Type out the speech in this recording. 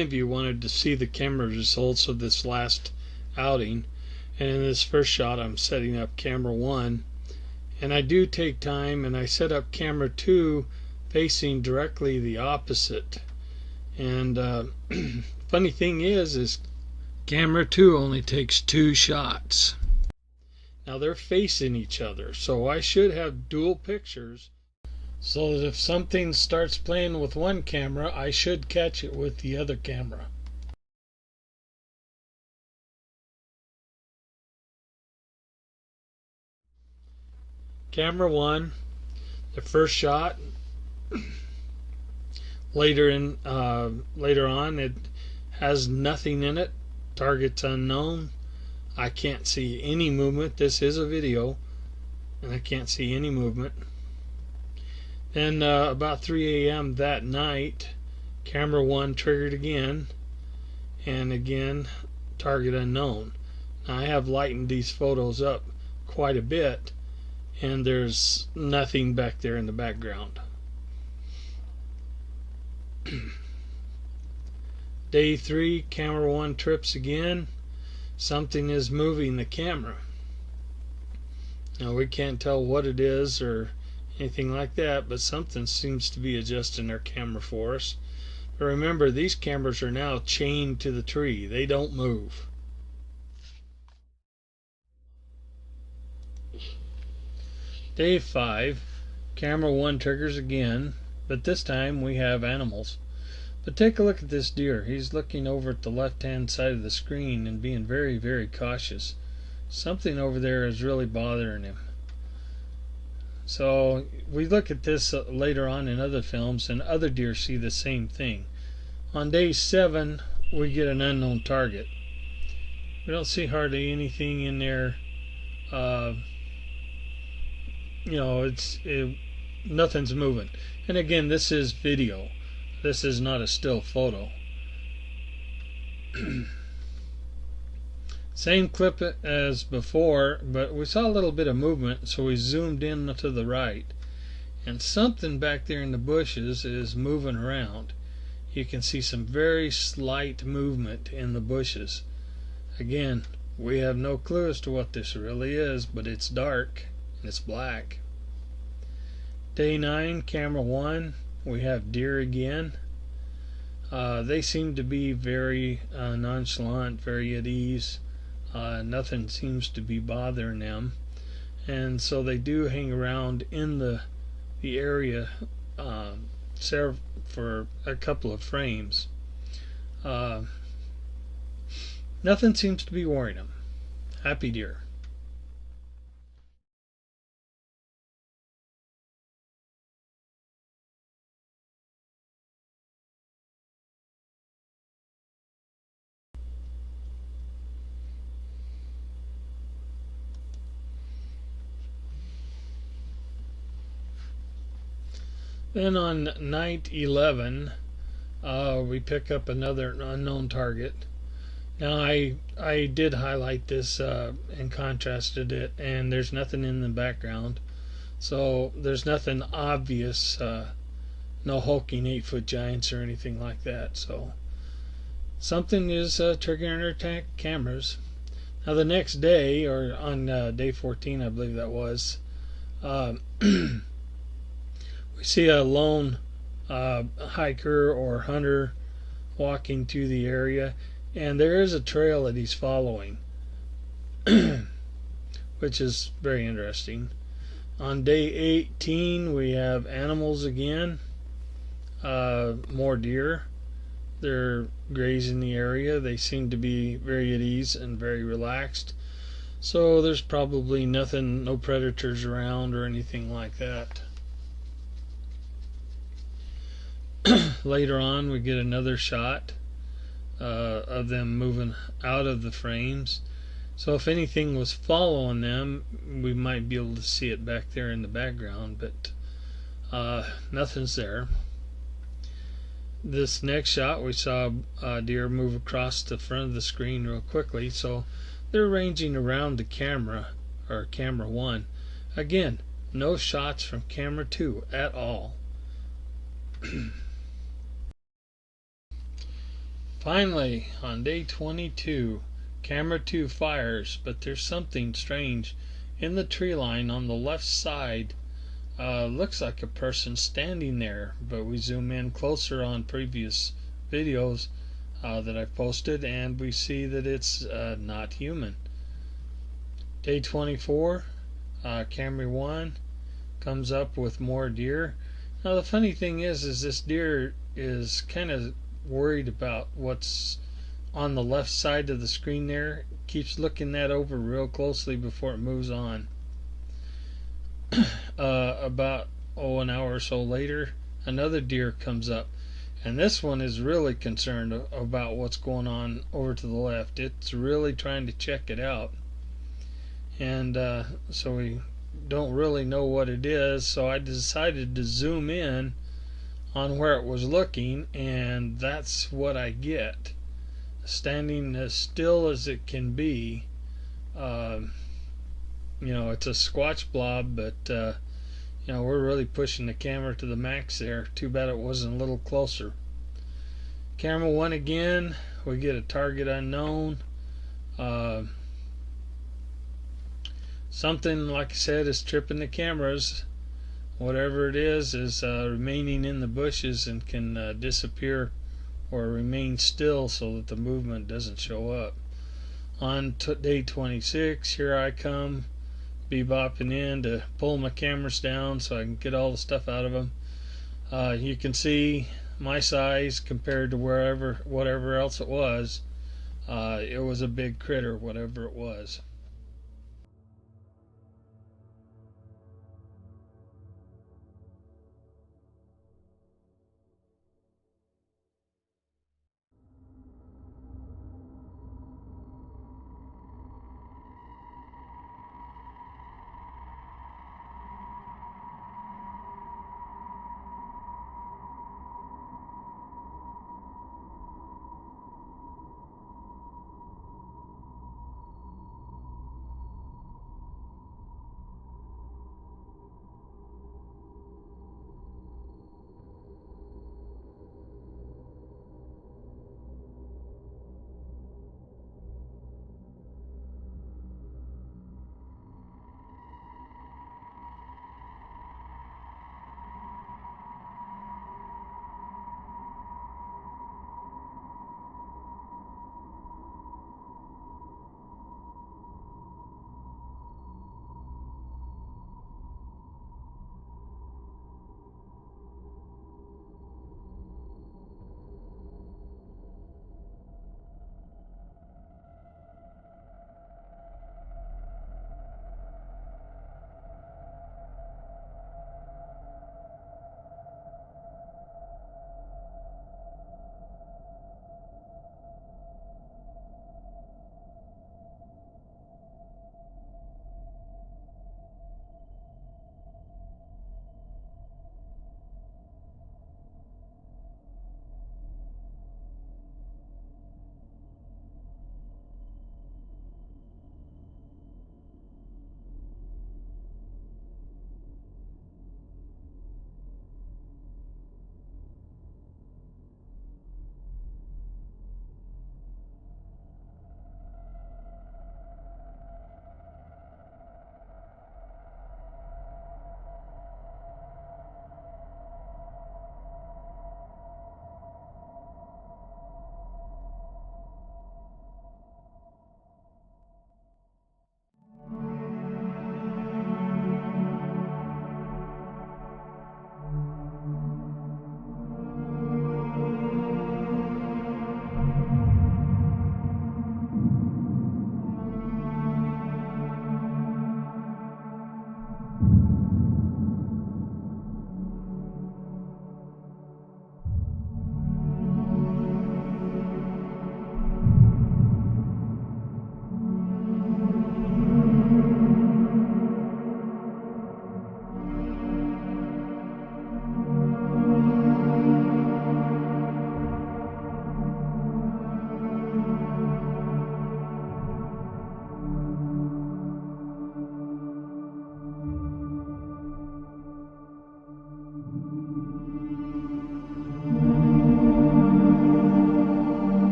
of you wanted to see the camera results of this last outing, and in this first shot I'm setting up camera 1, and I do take time and I set up camera 2 facing directly the opposite. And funny thing is camera 2 only takes 2 shots. Now they're facing each other, so I should have dual pictures, so that if something starts playing with one camera, I should catch it with the other camera. Camera 1, the first shot. Later on, it has nothing in it. Target's unknown. I can't see any movement. This is a video, and I can't see any movement. Then about 3 a.m. that night, camera 1 triggered again, and again, target unknown. Now, I have lightened these photos up quite a bit, and there's nothing back there in the background. Day 3, camera 1 trips again. Something is moving the camera. Now we can't tell what it is or anything like that, but something seems to be adjusting our camera for us. But remember, these cameras are now chained to the tree. They don't move. Day 5, camera 1 triggers again, but this time we have animals. But take a look at this deer. He's looking over at the left-hand side of the screen and being very, very cautious. Something over there is really bothering him. So we look at this later on in other films, and other deer see the same thing. On day 7, we get an unknown target. We don't see hardly anything in there. Nothing's moving. And again, this is video. This is not a still photo. Same clip as before, but we saw a little bit of movement, so we zoomed in to the right. And something back there in the bushes is moving around. You can see some very slight movement in the bushes. Again, we have no clue as to what this really is, but it's dark and it's black. Day 9, camera 1, we have deer again. They seem to be very nonchalant, very at ease. Nothing seems to be bothering them, and so they do hang around in the area for a couple of frames. Nothing seems to be worrying them. Happy deer. Then on night 11, we pick up another unknown target. Now I did highlight this and contrasted it, and there's nothing in the background, so there's nothing obvious, no hulking 8-foot giants or anything like that. So something is triggering our cameras. Now the next day, or on day 14, I believe that was, we see a lone hiker or hunter walking through the area, and there is a trail that he's following, which is very interesting. On day 18, we have animals again, more deer. They're grazing the area. They seem to be very at ease and very relaxed. So there's probably nothing, no predators around or anything like that. Later on, we get another shot of them moving out of the frames. So if anything was following them, we might be able to see it back there in the background, but nothing's there. This next shot, we saw a deer move across the front of the screen real quickly, so they're ranging around the camera, or camera 1. Again, no shots from camera 2 at all. Finally, on day 22, camera 2 fires, but there's something strange in the tree line on the left side. Looks like a person standing there, but we zoom in closer on previous videos that I've posted, and we see that it's not human. Day 24, camera 1 comes up with more deer. Now the funny thing is this deer is kind of worried about what's on the left side of the screen there. Keeps looking that over real closely before it moves on. About an hour or so later, another deer comes up, and this one is really concerned about what's going on over to the left. It's really trying to check it out, and so we don't really know what it is, so I decided to zoom in on where it was looking, and that's what I get. Standing as still as it can be. It's a Squatch blob, but we're really pushing the camera to the max there. Too bad it wasn't a little closer. Camera 1 again, we get a target unknown. Something, like I said, is tripping the cameras. Whatever it is remaining in the bushes and can disappear or remain still so that the movement doesn't show up. On day 26, here I come, bebopping in to pull my cameras down so I can get all the stuff out of them. You can see my size compared to whatever else it was. It was a big critter, whatever it was.